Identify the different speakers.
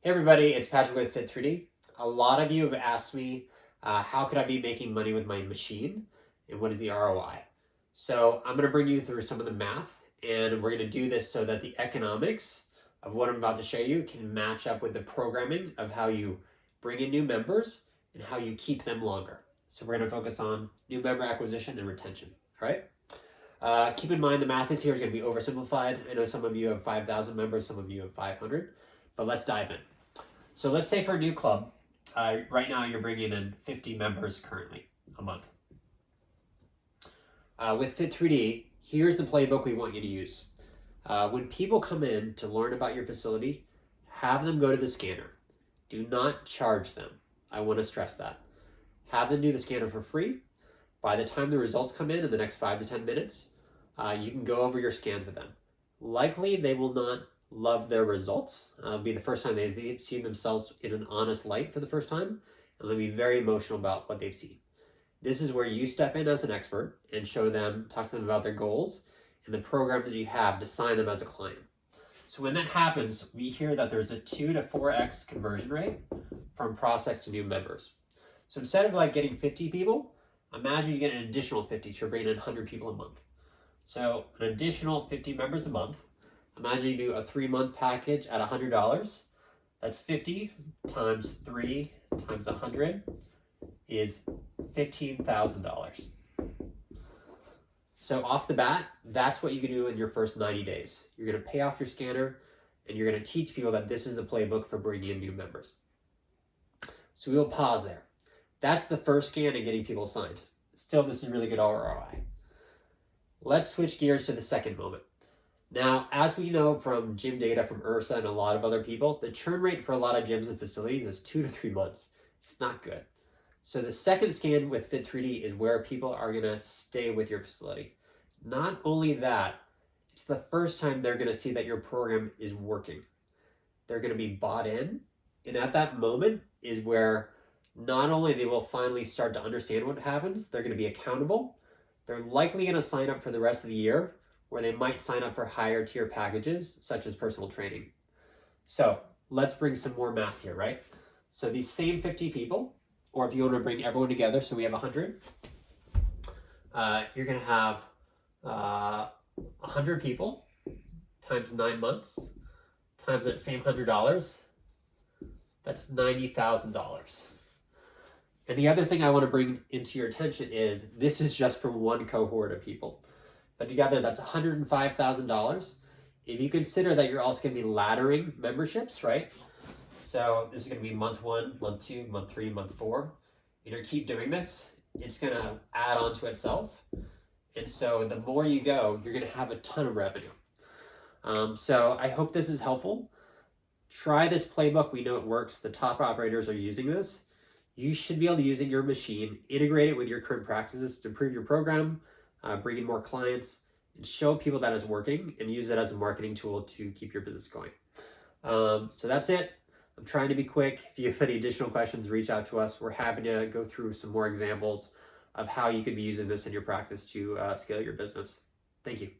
Speaker 1: Hey everybody, it's Patrick with Fit3D. A lot of you have asked me, how could I be making money with my machine and what is the ROI? So I'm gonna bring you through some of the math and we're gonna do this so that the economics of what I'm about to show you can match up with the programming of how you bring in new members and how you keep them longer. So we're gonna focus on new member acquisition and retention, all right? Keep in mind the math is here is gonna be oversimplified. I know some of you have 5,000 members, some of you have 500, but let's dive in. So let's say for a new club, right now you're bringing in 50 members currently a month. With Fit3D, here's the playbook we want you to use. When people come in to learn about your facility, have them go to the scanner. Do not charge them. I want to stress that. Have them do the scanner for free. By the time the results come in the next 5 to 10 minutes, you can go over your scans with them. Likely they will not love their results. It'll be the first time they've seen themselves in an honest light for the first time, and they'll be very emotional about what they've seen. This is where you step in as an expert and show them, talk to them about their goals and the program that you have to sign them as a client. So when that happens, we hear that there's a 2 to 4x conversion rate from prospects to new members. So instead of like getting 50 people, imagine you get an additional 50, so you're bringing in 100 people a month. So an additional 50 members a month. Imagine you do a 3-month package at $100. That's 50 times 3 times 100 is $15,000. So off the bat, that's what you can do in your first 90 days. You're going to pay off your scanner and you're going to teach people that this is the playbook for bringing in new members. So we'll pause there. That's the first scan and getting people signed. Still, this is really good ROI. Let's switch gears to the second moment. Now, as we know from gym data from URSA and a lot of other people, the churn rate for a lot of gyms and facilities is 2 to 3 months. It's not good. So the second scan with Fit3D is where people are gonna stay with your facility. Not only that, it's the first time they're gonna see that your program is working. They're gonna be bought in, and at that moment is where not only they will finally start to understand what happens, they're gonna be accountable. They're likely gonna sign up for the rest of the year, where they might sign up for higher tier packages, such as personal training. So let's bring some more math here, right? So these same 50 people, or if you want to bring everyone together, so we have 100, you're gonna have 100 people times 9 months, times that same $100, that's $90,000. And the other thing I want to bring into your attention is this is just for one cohort of people. But together, that's $105,000. If you consider that you're also going to be laddering memberships, right? So this is going to be month 1, month 2, month 3, month 4. You keep doing this, it's going to add on to itself. And so the more you go, you're going to have a ton of revenue. So I hope this is helpful. Try this playbook. We know it works. The top operators are using this. You should be able to use it in your machine, integrate it with your current practices to improve your program, bring in more clients, and show people that it's working and use it as a marketing tool to keep your business going. So that's it. I'm trying to be quick. If you have any additional questions, reach out to us. We're happy to go through some more examples of how you could be using this in your practice to scale your business. Thank you.